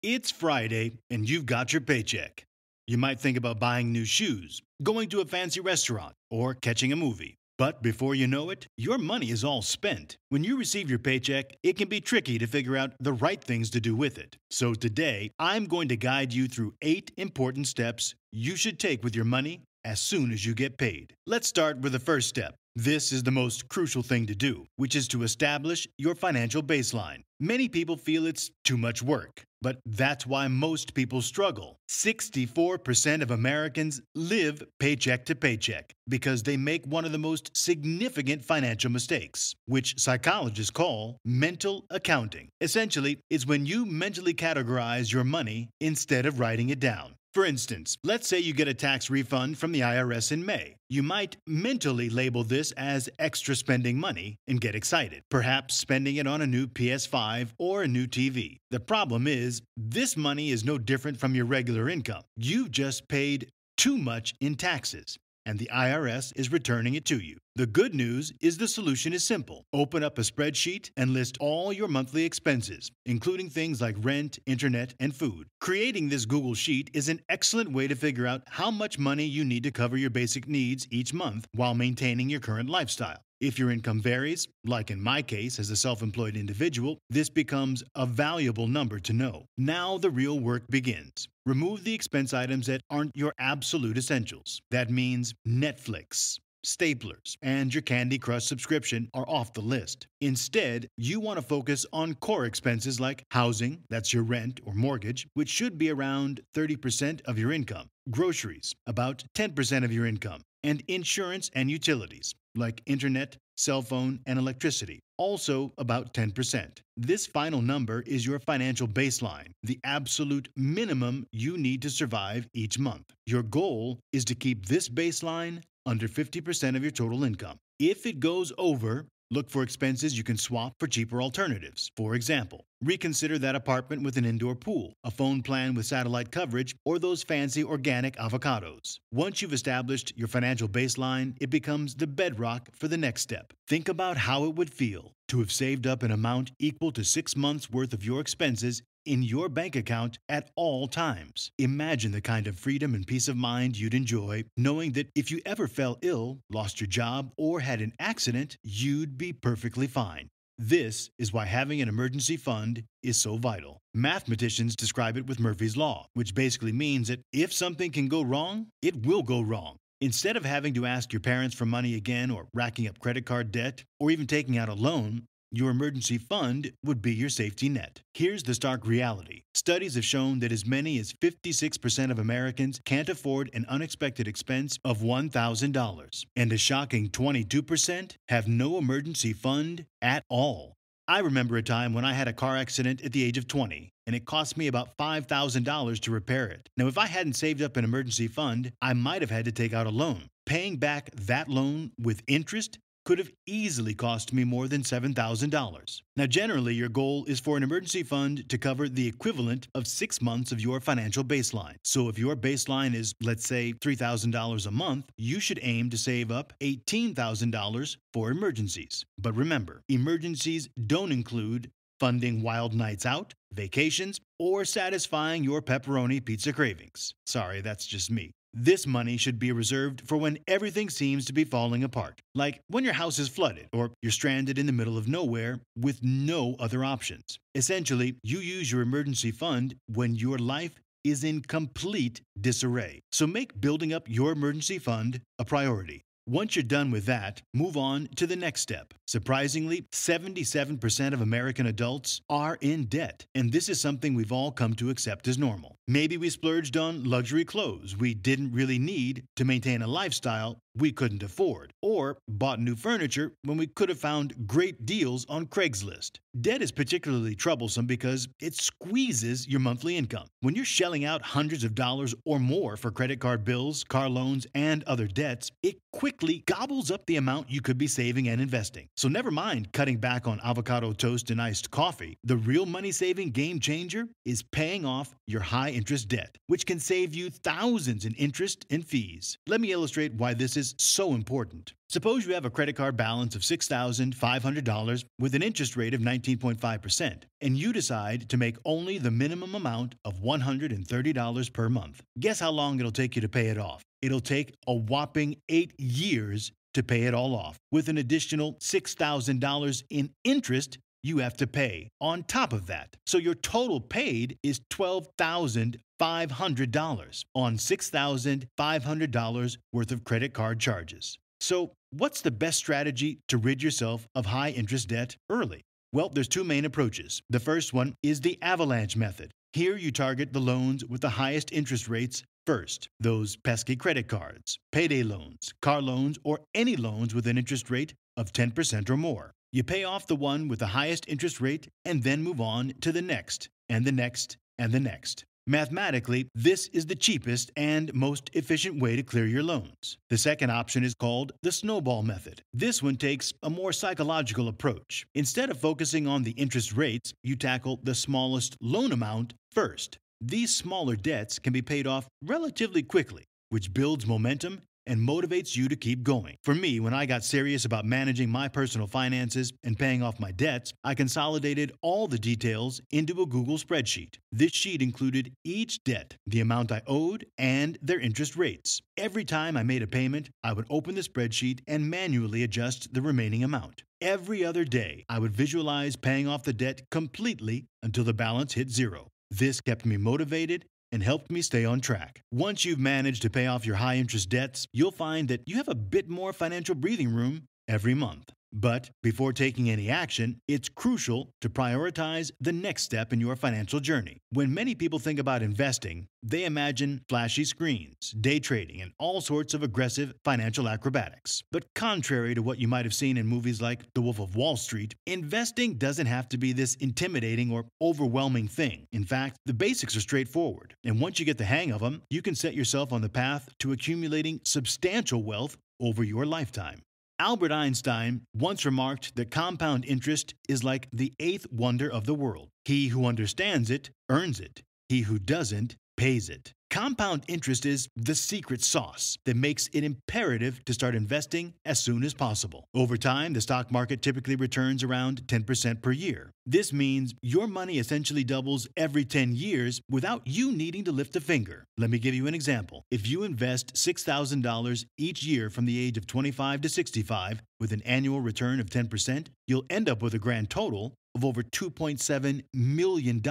It's Friday and you've got your paycheck. You might think about buying new shoes, going to a fancy restaurant, or catching a movie. But before you know it, your money is all spent. When you receive your paycheck, it can be tricky to figure out the right things to do with it. So today, I'm going to guide you through 8 important steps you should take with your money as soon as you get paid. Let's start with the first step. This is the most crucial thing to do, which is to establish your financial baseline. Many people feel it's too much work, but that's why most people struggle. 64% of Americans live paycheck to paycheck because they make one of the most significant financial mistakes, which psychologists call mental accounting. Essentially, it's when you mentally categorize your money instead of writing it down. For instance, let's say you get a tax refund from the IRS in May. You might mentally label this as extra spending money and get excited, perhaps spending it on a new PS5 or a new TV. The problem is, this money is no different from your regular income. You've just paid too much in taxes, and the IRS is returning it to you. The good news is the solution is simple. Open up a spreadsheet and list all your monthly expenses, including things like rent, internet, and food. Creating this Google Sheet is an excellent way to figure out how much money you need to cover your basic needs each month while maintaining your current lifestyle. If your income varies, like in my case as a self-employed individual, this becomes a valuable number to know. Now the real work begins. Remove the expense items that aren't your absolute essentials. That means Netflix, staplers, and your Candy Crush subscription are off the list. Instead, you want to focus on core expenses like housing, that's your rent or mortgage, which should be around 30% of your income, groceries, about 10% of your income, and insurance and utilities, like internet, cell phone, and electricity, also about 10%. This final number is your financial baseline, the absolute minimum you need to survive each month. Your goal is to keep this baseline under 50% of your total income. If it goes over, look for expenses you can swap for cheaper alternatives. For example, reconsider that apartment with an indoor pool, a phone plan with satellite coverage, or those fancy organic avocados. Once you've established your financial baseline, it becomes the bedrock for the next step. Think about how it would feel to have saved up an amount equal to 6 months' worth of your expenses in your bank account at all times. Imagine the kind of freedom and peace of mind you'd enjoy knowing that if you ever fell ill, lost your job, or had an accident, you'd be perfectly fine. This is why having an emergency fund is so vital. Mathematicians describe it with Murphy's Law, which basically means that if something can go wrong, it will go wrong. Instead of having to ask your parents for money again or racking up credit card debt or even taking out a loan, your emergency fund would be your safety net. Here's the stark reality. Studies have shown that as many as 56% of Americans can't afford an unexpected expense of $1,000, and a shocking 22% have no emergency fund at all. I remember a time when I had a car accident at the age of 20, and it cost me about $5,000 to repair it. Now, if I hadn't saved up an emergency fund, I might have had to take out a loan. Paying back that loan with interest could have easily cost me more than $7,000. Now, generally, your goal is for an emergency fund to cover the equivalent of 6 months of your financial baseline. So if your baseline is, let's say, $3,000 a month, you should aim to save up $18,000 for emergencies. But remember, emergencies don't include funding wild nights out, vacations, or satisfying your pepperoni pizza cravings. Sorry, that's just me. This money should be reserved for when everything seems to be falling apart, like when your house is flooded or you're stranded in the middle of nowhere with no other options. Essentially, you use your emergency fund when your life is in complete disarray. So make building up your emergency fund a priority. Once you're done with that, move on to the next step. Surprisingly, 77% of American adults are in debt, and this is something we've all come to accept as normal. Maybe we splurged on luxury clothes we didn't really need to maintain a lifestyle we couldn't afford, or bought new furniture when we could have found great deals on Craigslist. Debt is particularly troublesome because it squeezes your monthly income. When you're shelling out hundreds of dollars or more for credit card bills, car loans, and other debts, it quickly gobbles up the amount you could be saving and investing. So never mind cutting back on avocado toast and iced coffee. The real money-saving game changer is paying off your high-interest debt, which can save you thousands in interest and fees. Let me illustrate why this is so important. Suppose you have a credit card balance of $6,500 with an interest rate of 19.5%, and you decide to make only the minimum amount of $130 per month. Guess how long it'll take you to pay it off? It'll take a whopping 8 years to pay it all off, with an additional $6,000 in interest you have to pay on top of that. So your total paid is $12,500 on $6,500 worth of credit card charges. So what's the best strategy to rid yourself of high interest debt early? Well, there's two main approaches. The first one is the avalanche method. Here you target the loans with the highest interest rates first. Those pesky credit cards, payday loans, car loans, or any loans with an interest rate of 10% or more. You pay off the one with the highest interest rate and then move on to the next, and the next, and the next. Mathematically, this is the cheapest and most efficient way to clear your loans. The second option is called the snowball method. This one takes a more psychological approach. Instead of focusing on the interest rates, you tackle the smallest loan amount first. These smaller debts can be paid off relatively quickly, which builds momentum and motivates you to keep going. For me, when I got serious about managing my personal finances and paying off my debts, I consolidated all the details into a Google spreadsheet. This sheet included each debt, the amount I owed, and their interest rates. Every time I made a payment, I would open the spreadsheet and manually adjust the remaining amount. Every other day, I would visualize paying off the debt completely until the balance hit zero. This kept me motivated and helped me stay on track. Once you've managed to pay off your high-interest debts, you'll find that you have a bit more financial breathing room every month. But before taking any action, it's crucial to prioritize the next step in your financial journey. When many people think about investing, they imagine flashy screens, day trading, and all sorts of aggressive financial acrobatics. But contrary to what you might have seen in movies like The Wolf of Wall Street, investing doesn't have to be this intimidating or overwhelming thing. In fact, the basics are straightforward. And once you get the hang of them, you can set yourself on the path to accumulating substantial wealth over your lifetime. Albert Einstein once remarked that compound interest is like the eighth wonder of the world. He who understands it earns it. He who doesn't pays it. Compound interest is the secret sauce that makes it imperative to start investing as soon as possible. Over time, the stock market typically returns around 10% per year. This means your money essentially doubles every 10 years without you needing to lift a finger. Let me give you an example. If you invest $6,000 each year from the age of 25 to 65 with an annual return of 10%, you'll end up with a grand total of over $2.7 million.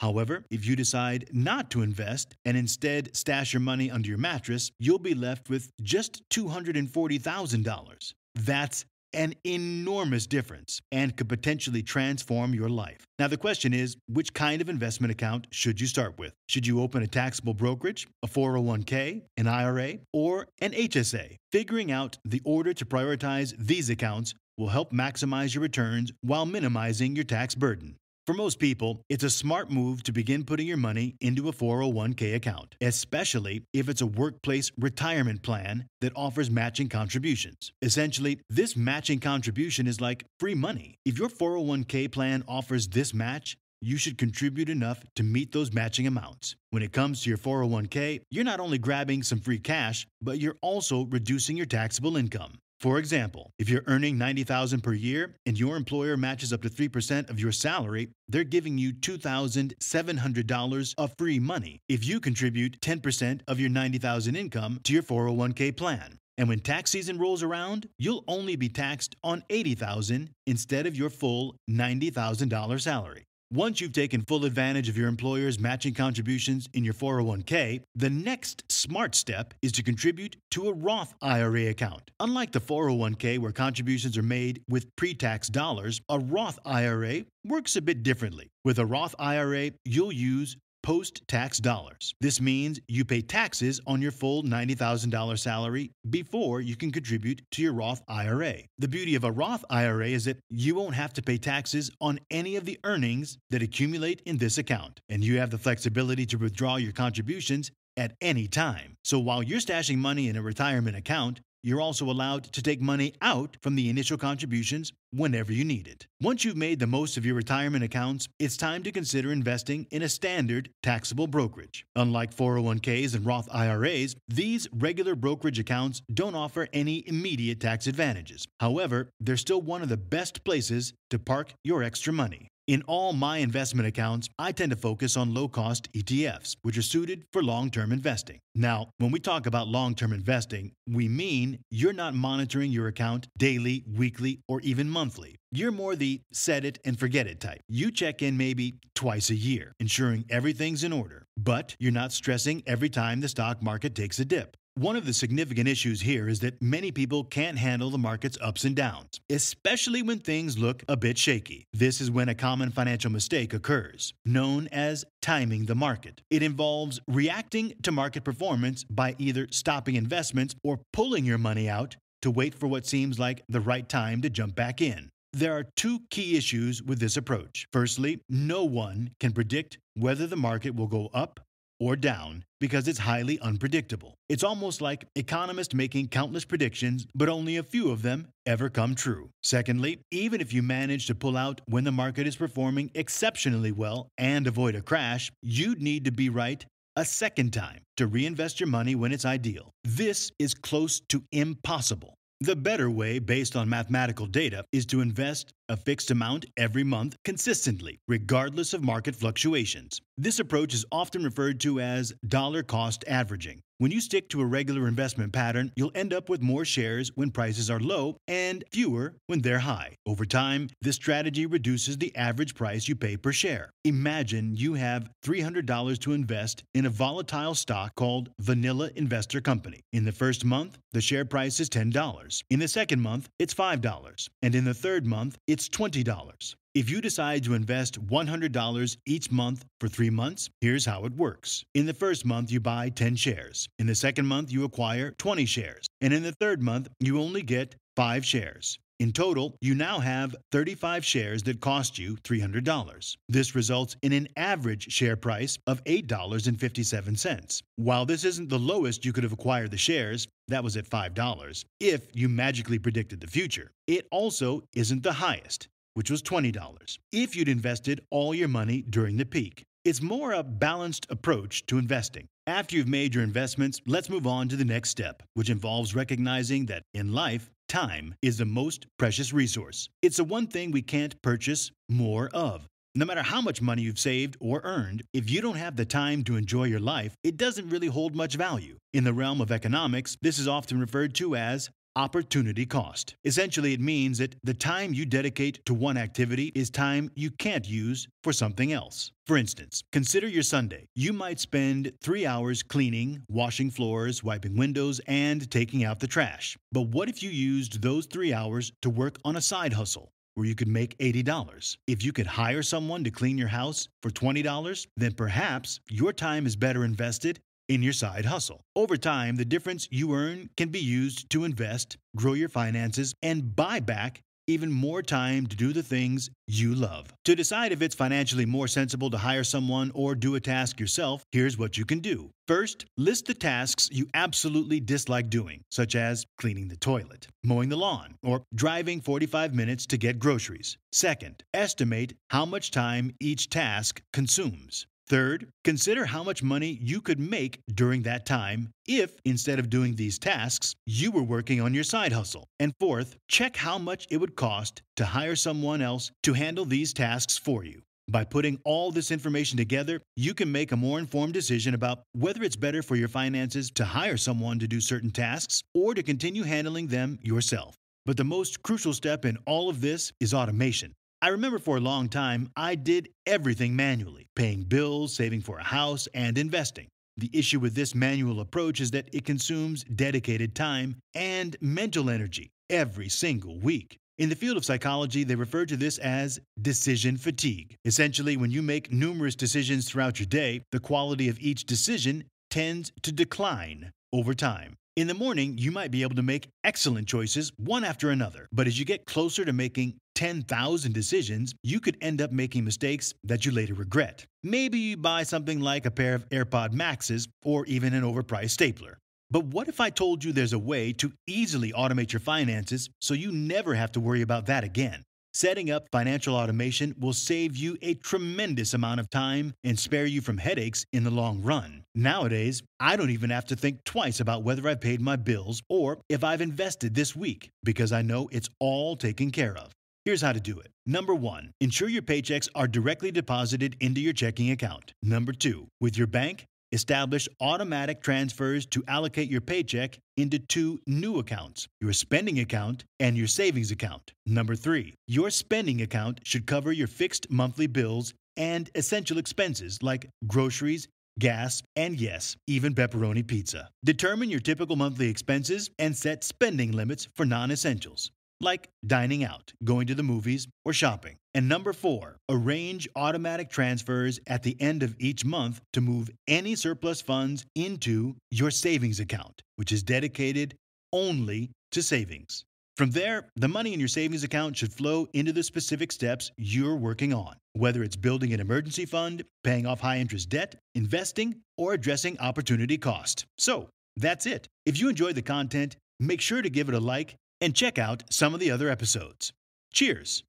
However, if you decide not to invest and instead stash your money under your mattress, you'll be left with just $240,000. That's an enormous difference and could potentially transform your life. Now, the question is, which kind of investment account should you start with? Should you open a taxable brokerage, a 401k, an IRA, or an HSA? Figuring out the order to prioritize these accounts will help maximize your returns while minimizing your tax burden. For most people, it's a smart move to begin putting your money into a 401k account, especially if it's a workplace retirement plan that offers matching contributions. Essentially, this matching contribution is like free money. If your 401k plan offers this match, you should contribute enough to meet those matching amounts. When it comes to your 401k, you're not only grabbing some free cash, but you're also reducing your taxable income. For example, if you're earning $90,000 per year and your employer matches up to 3% of your salary, they're giving you $2,700 of free money if you contribute 10% of your $90,000 income to your 401k plan. And when tax season rolls around, you'll only be taxed on $80,000 instead of your full $90,000 salary. Once you've taken full advantage of your employer's matching contributions in your 401k, the next smart step is to contribute to a Roth IRA account. Unlike the 401k where contributions are made with pre-tax dollars, a Roth IRA works a bit differently. With a Roth IRA, you'll use post-tax dollars. This means you pay taxes on your full $90,000 salary before you can contribute to your Roth IRA. The beauty of a Roth IRA is that you won't have to pay taxes on any of the earnings that accumulate in this account, and you have the flexibility to withdraw your contributions at any time. So while you're stashing money in a retirement account, you're also allowed to take money out from the initial contributions whenever you need it. Once you've made the most of your retirement accounts, it's time to consider investing in a standard taxable brokerage. Unlike 401ks and Roth IRAs, these regular brokerage accounts don't offer any immediate tax advantages. However, they're still one of the best places to park your extra money. In all my investment accounts, I tend to focus on low-cost ETFs, which are suited for long-term investing. Now, when we talk about long-term investing, we mean you're not monitoring your account daily, weekly, or even monthly. You're more the set it and forget it type. You check in maybe twice a year, ensuring everything's in order. But you're not stressing every time the stock market takes a dip. One of the significant issues here is that many people can't handle the market's ups and downs, especially when things look a bit shaky. This is when a common financial mistake occurs, known as timing the market. It involves reacting to market performance by either stopping investments or pulling your money out to wait for what seems like the right time to jump back in. There are two key issues with this approach. Firstly, no one can predict whether the market will go up or down because it's highly unpredictable. It's almost like economists making countless predictions, but only a few of them ever come true. Secondly, even if you manage to pull out when the market is performing exceptionally well and avoid a crash, you'd need to be right a second time to reinvest your money when it's ideal. This is close to impossible. The better way, based on mathematical data, is to invest a fixed amount every month consistently, regardless of market fluctuations. This approach is often referred to as dollar cost averaging. When you stick to a regular investment pattern, you'll end up with more shares when prices are low and fewer when they're high. Over time, this strategy reduces the average price you pay per share. Imagine you have $300 to invest in a volatile stock called Vanilla Investor Company. In the first month, the share price is $10. In the second month, it's $5. And in the third month, it's $20. If you decide to invest $100 each month for 3 months, here's how it works. In the first month, you buy 10 shares. In the second month, you acquire 20 shares. And in the third month, you only get 5 shares. In total, you now have 35 shares that cost you $300. This results in an average share price of $8.57. While this isn't the lowest you could have acquired the shares, that was at $5, if you magically predicted the future, it also isn't the highest, which was $20, if you'd invested all your money during the peak. It's more a balanced approach to investing. After you've made your investments, let's move on to the next step, which involves recognizing that in life, time is the most precious resource. It's the one thing we can't purchase more of. No matter how much money you've saved or earned, if you don't have the time to enjoy your life, it doesn't really hold much value. In the realm of economics, this is often referred to as opportunity cost. Essentially, it means that the time you dedicate to one activity is time you can't use for something else. For instance, consider your Sunday. You might spend 3 hours cleaning, washing floors, wiping windows, and taking out the trash. But what if you used those 3 hours to work on a side hustle where you could make $80? If you could hire someone to clean your house for $20, then perhaps your time is better invested in your side hustle. Over time, the difference you earn can be used to invest, grow your finances, and buy back even more time to do the things you love. To decide if it's financially more sensible to hire someone or do a task yourself, here's what you can do. First, list the tasks you absolutely dislike doing, such as cleaning the toilet, mowing the lawn, or driving 45 minutes to get groceries. Second, estimate how much time each task consumes. Third, consider how much money you could make during that time if, instead of doing these tasks, you were working on your side hustle. And fourth, check how much it would cost to hire someone else to handle these tasks for you. By putting all this information together, you can make a more informed decision about whether it's better for your finances to hire someone to do certain tasks or to continue handling them yourself. But the most crucial step in all of this is automation. I remember for a long time, I did everything manually, paying bills, saving for a house, and investing. The issue with this manual approach is that it consumes dedicated time and mental energy every single week. In the field of psychology, they refer to this as decision fatigue. Essentially, when you make numerous decisions throughout your day, the quality of each decision tends to decline over time. In the morning, you might be able to make excellent choices one after another, but as you get closer to making 10,000 decisions, you could end up making mistakes that you later regret. Maybe you buy something like a pair of AirPod Maxes or even an overpriced stapler. But what if I told you there's a way to easily automate your finances so you never have to worry about that again? Setting up financial automation will save you a tremendous amount of time and spare you from headaches in the long run. Nowadays, I don't even have to think twice about whether I've paid my bills or if I've invested this week because I know it's all taken care of. Here's how to do it. Number 1, ensure your paychecks are directly deposited into your checking account. Number 2, with your bank, establish automatic transfers to allocate your paycheck into 2 new accounts, your spending account and your savings account. Number 3, your spending account should cover your fixed monthly bills and essential expenses like groceries, gas, and yes, even pepperoni pizza. Determine your typical monthly expenses and set spending limits for non-essentials, like dining out, going to the movies, or shopping. And number 4, arrange automatic transfers at the end of each month to move any surplus funds into your savings account, which is dedicated only to savings. From there, the money in your savings account should flow into the specific steps you're working on, whether it's building an emergency fund, paying off high-interest debt, investing, or addressing opportunity cost. So, that's it. If you enjoyed the content, make sure to give it a like and check out some of the other episodes. Cheers!